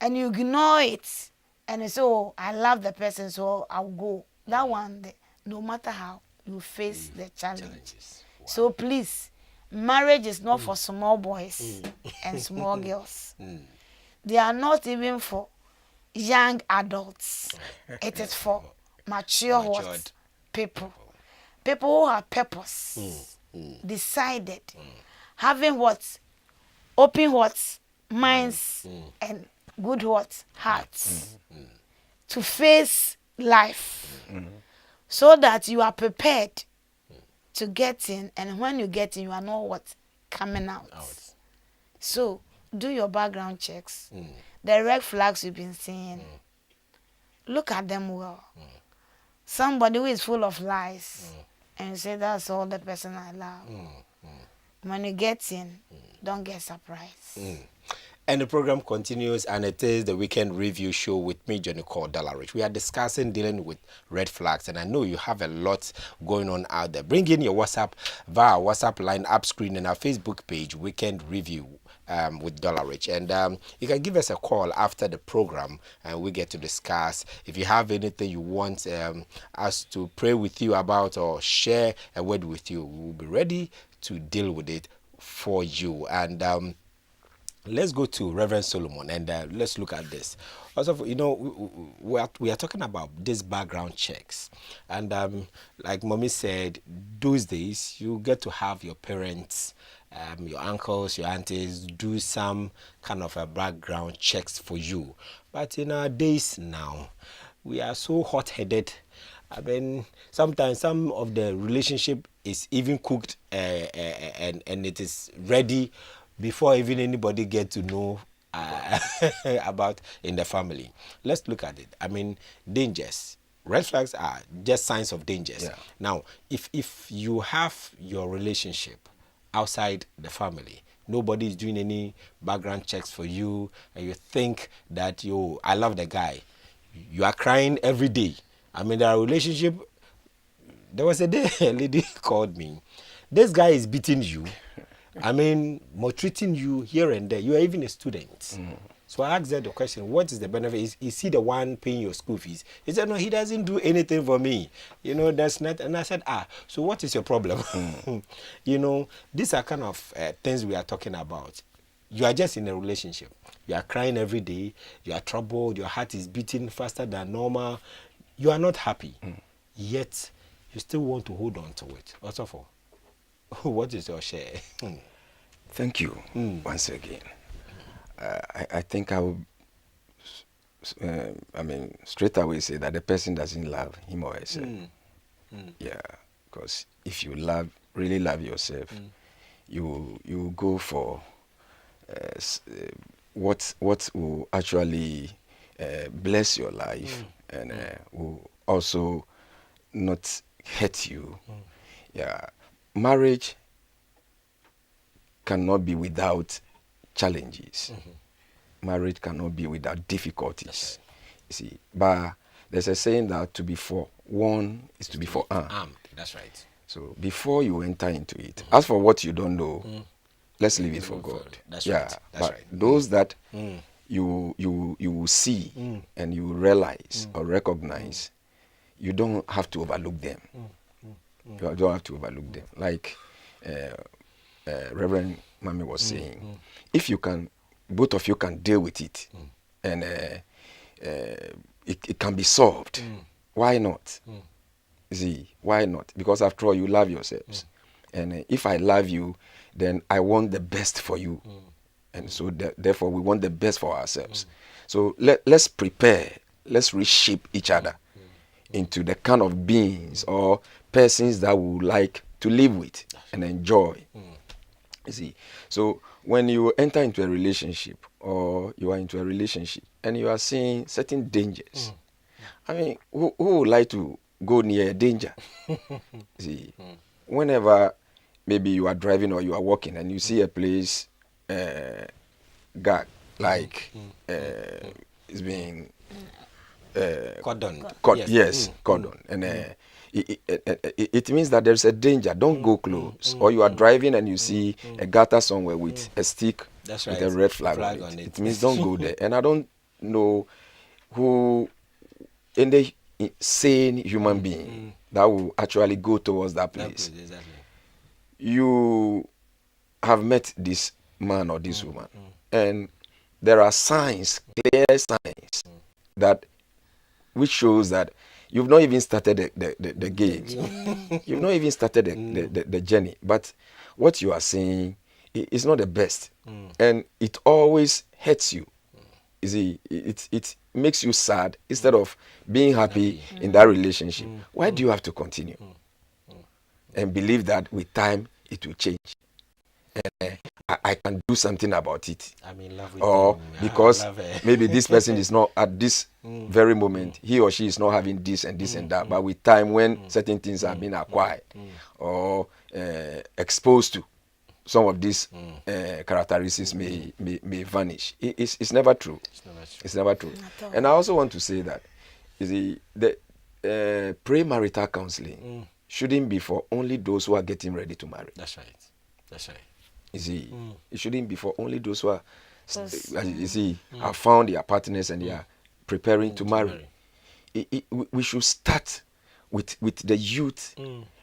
and you ignore it and you say, oh, I love the person, so I'll go. That one, no matter how, you face the challenge. So please, marriage is not for small boys and small girls. They are not even for young adults. It is for mature people. People who have purpose, decided, having what? Open what? Minds and good what? Hearts. To face life. So that you are prepared to get in, and when you get in, you are not what? Coming out. So, do your background checks. The red flags you've been seeing, look at them well. Somebody who is full of lies, and you say, that's all the person I love. When you get in, don't get surprised. And the program continues, and it is the weekend review show with me, Johnny called Dollarich. We are discussing dealing with red flags, and I know you have a lot going on out there. Bring in your WhatsApp via our WhatsApp line up screen and our Facebook page, Weekend Review with Dollarich. And you can give us a call after the program, and we get to discuss. If you have anything you want us to pray with you about or share a word with you, we will be ready to deal with it for you. And let's go to Reverend Solomon and let's look at this. Also, you know, we are talking about these background checks, and like Mommy said, those days you get to have your parents, your uncles, your aunties do some kind of a background checks for you. But in our days now, we are so hot-headed. I mean, sometimes some of the relationship is even cooked and it is ready before even anybody get to know about in the family. Let's look at it. I mean, dangers. Red flags are just signs of dangers. Yeah. Now, if you have your relationship outside the family, nobody is doing any background checks for you, and you think that I love the guy, you are crying every day. I mean, there are relationship. There was a day a lady called me. This guy is beating you. I mean, maltreating you here and there. You are even a student. So I asked her the question, what is the benefit? Is he the one paying your school fees? He said, no, he doesn't do anything for me. You know, that's not. And I said, so what is your problem? You know, these are kind of things we are talking about. You are just in a relationship. You are crying every day. You are troubled. Your heart is beating faster than normal. You are not happy. Yet, you still want to hold on to it. Also for. What is your share? Thank you once again. I think I will, straight away say that the person doesn't love him or herself. Yeah, because if you really love yourself, you go for what will actually bless your life and will also not hurt you. Yeah. Marriage cannot be without challenges. Marriage cannot be without difficulties. You see, but there's a saying that to be forewarned is to be forearmed. That's right. So before you enter into it, as for what you don't know, let's leave it for God. That's yeah, right. That's but right. those that you will see and you realize or recognize, you don't have to overlook them. You don't have to overlook them. Like Reverend Mami was saying, if you can, both of you can deal with it, and it can be solved, why not? See, why not? Because after all, you love yourselves. And if I love you, then I want the best for you. And so therefore, we want the best for ourselves. So let's prepare, let's reshape each other into the kind of beings or persons that we would like to live with and enjoy. You see, so when you enter into a relationship or you are into a relationship and you are seeing certain dangers, I mean, who would like to go near danger? See, whenever maybe you are driving or you are walking and you see a place guard like it's being Cordon. Yes, cordon. And it means that there's a danger. Don't go close. Or you are driving and you see a gutter somewhere with a stick with a red flag on it. It means don't go there. And I don't know who, any sane human being that will actually go towards that place. Exactly. You have met this man or this woman, and there are signs, clear signs, that which shows that you've not even started the game. You've not even started the journey. But what you are saying is not the best, and it always hurts you. You see, it makes you sad instead of being happy in that relationship. Why do you have to continue and believe that with time it will change? And I can do something about it. I'm in love with or him. because I love her. maybe this person is not at this very moment, he or she is not having this and this and that, but with time, when certain things have been acquired or exposed to, some of these characteristics may vanish. It's never true. It's never true. And I also want to say that, you see, the premarital counseling shouldn't be for only those who are getting ready to marry. That's right. That's right. You see, it shouldn't be for only those who are, you see, have found their partners and they are preparing to marry. We should start with the youth,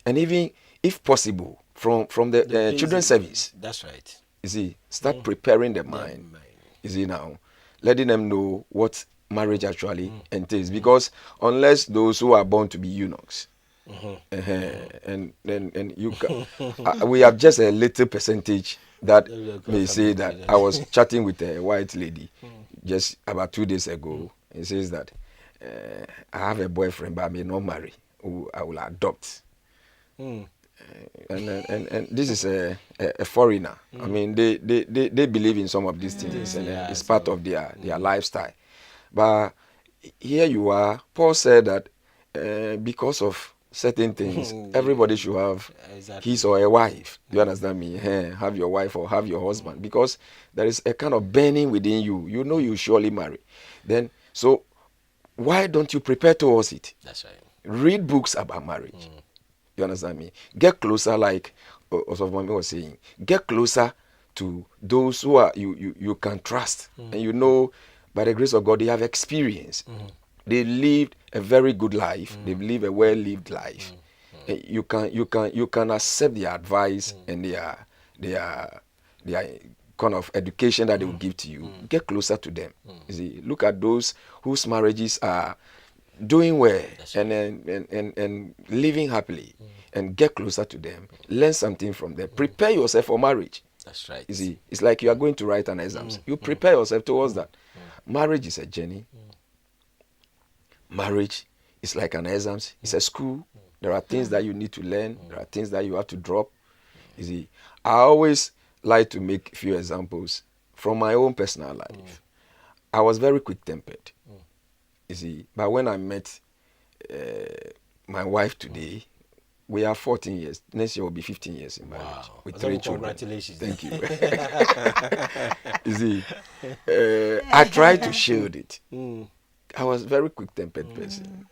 and even, if possible, from the children's service. That's right. You see, start preparing the mind. You see, now, letting them know what marriage actually entails. Because unless those who are born to be eunuchs, and you can, we have just a little percentage that may say that. I was chatting with a white lady just about 2 days ago. He says that I have a boyfriend, but I may not marry, who I will adopt. And this is a foreigner. I mean, they believe in some of these things, and it's part of their lifestyle. But here you are. Paul said that because of certain things, everybody should have his or a wife. Do you understand me? Have your wife or have your husband, because there is a kind of burning within you. You know you surely marry. Then, so why don't you prepare towards it? That's right. Read books about marriage. You understand me? Get closer, like Osofmami was saying. Get closer to those who are you can trust, and you know, by the grace of God, they have experience. They lived a very good life. They've lived a well-lived life. You can accept their advice and their kind of education that they will give to you. Get closer to them. You see, look at those whose marriages are doing well and living happily, and get closer to them. Learn something from them. Prepare yourself for marriage. That's right. You see, it's like you are going to write an exam. You prepare yourself towards that. Marriage is a journey. Marriage is like an exam. It's a school. There are things that you need to learn. There are things that you have to drop. You see, I always like to make a few examples from my own personal life. I was very quick-tempered. You see, but when I met my wife today, we are 14 years. Next year will be 15 years in marriage with 3 children. Congratulations. Thank you. You see, I tried to shield it. I was a very quick-tempered person.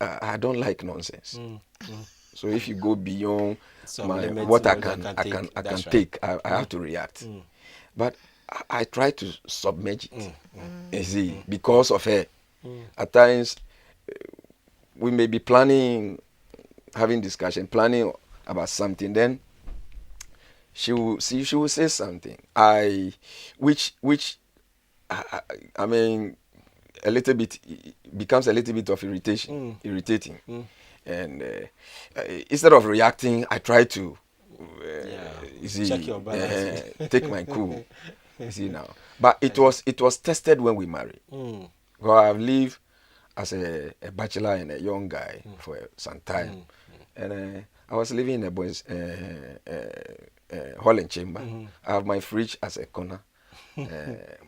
I don't like nonsense. So if you go beyond what I can take, I have to react. But I try to submerge it. You see, because of her. At times, we may be having discussion, planning about something. Then she will say something. I mean, a little bit becomes a little bit of irritating. And instead of reacting, I try to you see, check your balance. Take my cool. You see now, but it was tested when we married. Well, I've lived as a bachelor and a young guy for some time, and I was living in a boys' hall and chamber. I have my fridge as a corner.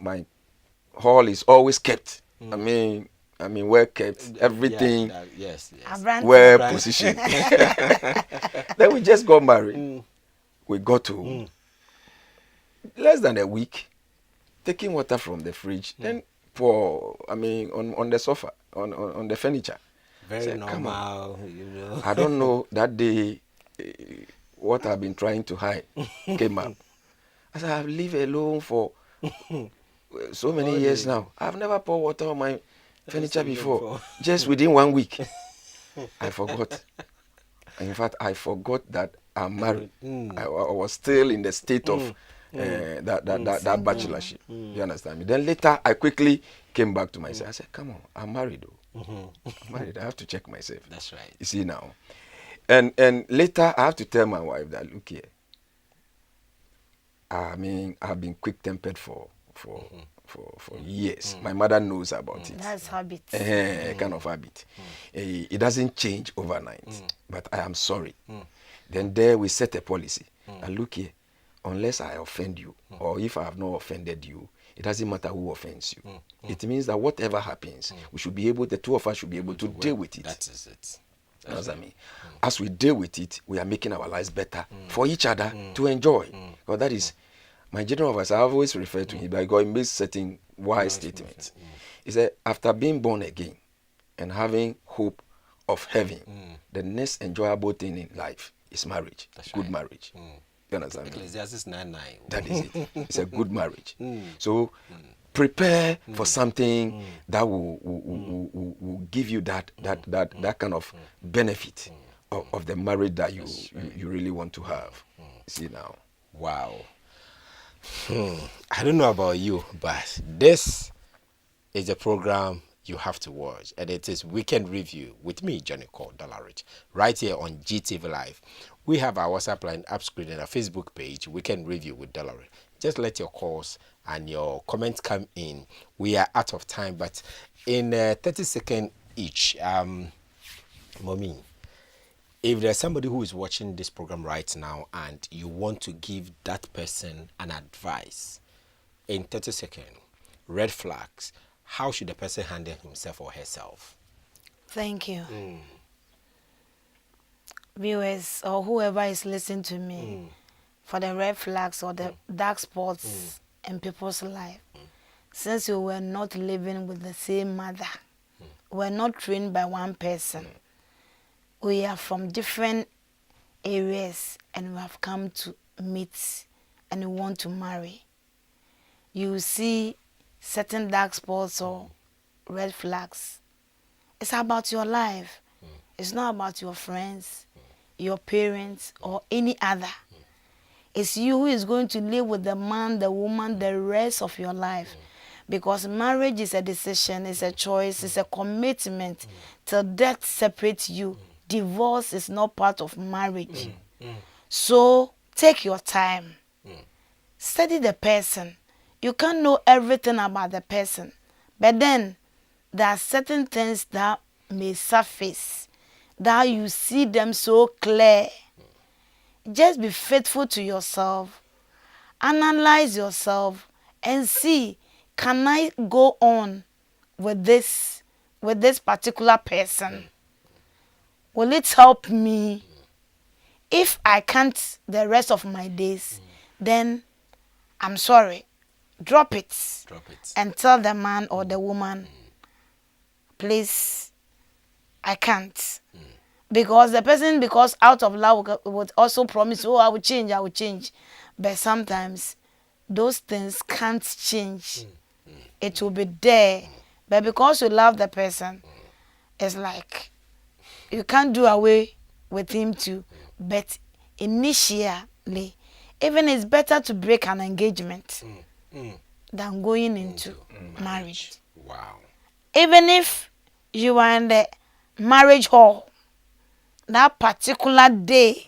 My hall is always kept. I mean, well kept. Everything well positioned. Then we just got married. We got to less than a week, taking water from the fridge. Then pour, I mean, on the sofa, on the furniture. Very Said, come on. normal, you know. I don't know that day what I've been trying to hide came up. I said, I've lived alone for so many years now. I've never poured water on my furniture before. Just within 1 week. I forgot. In fact, I forgot that I'm married. I was still in the state of that bachelorship. You understand me? Then later, I quickly came back to myself. I said, come on, I'm married though. I'm married. I have to check myself. That's right. You see now. And later, I have to tell my wife that, look here, I mean, I've been quick-tempered for years. My mother knows about it. That's habit. Kind of habit. It doesn't change overnight. But I am sorry. Then there we set a policy. And look here, unless I offend you, or if I have not offended you, it doesn't matter who offends you. It means that whatever happens, we should be able, the two of us should be able to deal with it. That is it. That's what I mean. As we deal with it, we are making our lives better for each other to enjoy. Because that is, my general officer, I always refer to him because he makes certain wise statements. He said, after being born again and having hope of heaven, the next enjoyable thing in life is marriage. That's good marriage. You understand? Ecclesiastes 9:9. That is it. It's a good marriage. So prepare for something that will give you that kind of benefit of the marriage that you really want to have. See now. Wow. I don't know about you, but this is a program you have to watch, and it is Weekend Review with me, Johnny called Dollarich, right here on GTV Live. We have our WhatsApp line up screen and our Facebook page, Weekend Review with Dollarich. Just let your calls and your comments come in. We are out of time, but in 30 seconds each, Mommy, if there's somebody who is watching this program right now and you want to give that person an advice in 30 seconds, red flags, how should the person handle himself or herself? Thank you. Viewers or whoever is listening to me, for the red flags or the dark spots in people's life, since we were not living with the same mother, we're not trained by one person, we are from different areas and we have come to meet and we want to marry. You see certain dark spots or red flags. It's about your life. It's not about your friends, your parents, or any other. It's you who is going to live with the man, the woman, the rest of your life. Because marriage is a decision, it's a choice, it's a commitment till death separates you. Divorce is not part of marriage. So take your time. Study the person. You can't know everything about the person. But then there are certain things that may surface that you see them so clear. Just be faithful to yourself. Analyze yourself and see, can I go on with this particular person? Will it help me? If I can't the rest of my days, then I'm sorry. Drop it. And tell the man or the woman, please, I can't. Because the person, because out of love, would also promise, oh, I will change. But sometimes those things can't change. It will be there. But because you love the person, it's like you can't do away with him too. But initially, even it's better to break an engagement than going into marriage. Wow. Even if you are in the marriage hall that particular day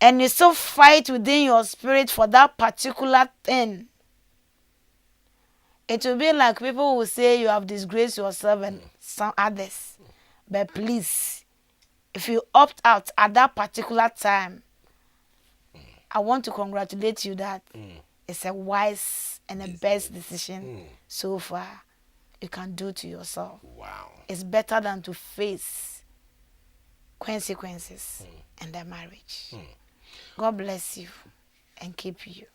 and you still fight within your spirit for that particular thing, it will be like people will say you have disgraced yourself and some others. But please, if you opt out at that particular time, I want to congratulate you that it's a wise and a best decision so far you can do to yourself. Wow. It's better than to face consequences in the marriage. God bless you and keep you.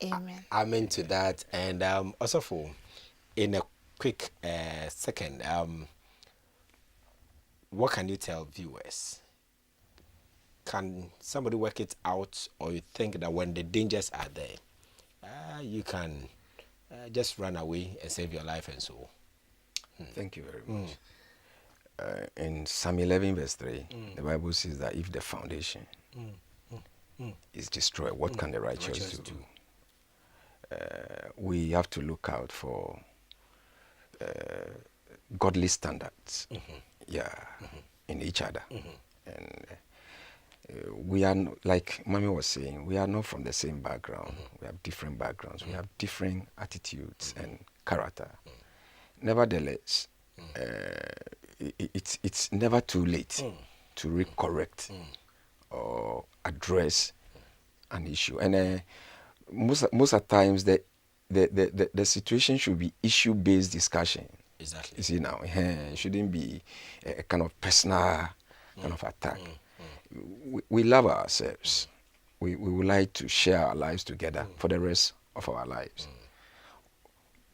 Amen. Amen to that. And also in a quick second. What can you tell viewers? Can somebody work it out, or you think that when the dangers are there, you can just run away and save your life and so? Thank you very much. In Psalm 11 verse 3, the Bible says that if the foundation is destroyed, what can the righteous do? We have to look out for godly standards, in each other. And we are, like Mommy was saying, we are not from the same background. We have different backgrounds. We have different attitudes and character. Nevertheless, it's never too late to recorrect or address an issue. And most of times the situation should be issue-based discussion. Exactly. You see now, it shouldn't be a kind of personal kind of attack. We love ourselves. We would like to share our lives together for the rest of our lives.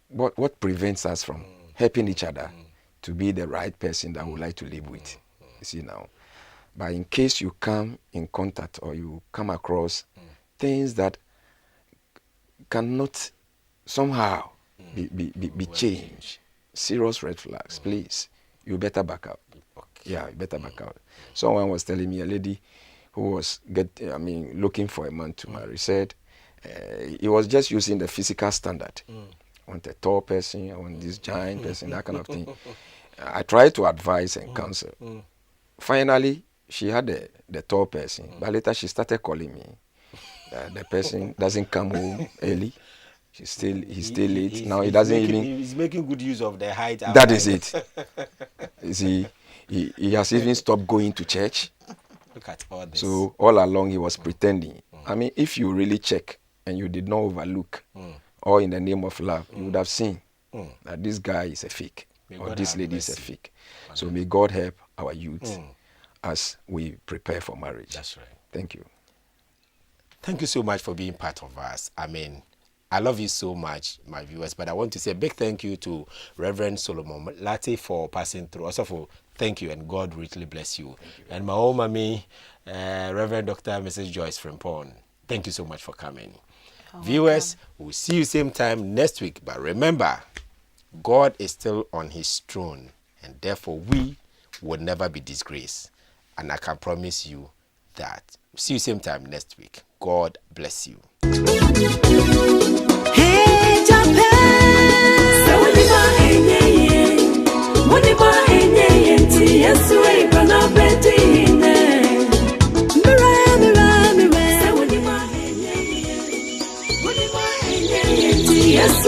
What prevents us from helping each other to be the right person that we would like to live with? You see now. But in case you come in contact or you come across things that cannot somehow be changed, serious red flags, please, you better back up. Yeah, you better back out. Someone was telling me, a lady who was looking for a man to marry, said he was just using the physical standard. I want a tall person, I want this giant person, that kind of thing. I tried to advise and counsel. Finally, she had the tall person, but later she started calling me. The person doesn't come home early. He's still late. Now he doesn't He's making good use of the height. That is it. You see, he has even stopped going to church. Look at all this. So all along he was pretending. I mean, if you really check and you did not overlook, or in the name of love, you would have seen that this guy is a fake, or this lady is a fake. So may God help our youth as we prepare for marriage. That's right. Thank you. Thank you so much for being part of us. I love you so much, my viewers, but I want to say a big thank you to Reverend Solomon Latte for passing through. Also for thank you, and God richly bless you. And my own mommy, Reverend Dr. Mrs. Joyce Frimpong, thank you so much for coming. Viewers, we'll see you same time next week. But remember, God is still on his throne, and therefore we will never be disgraced. And I can promise you that. See you same time next week. God bless you. Hey, Yes,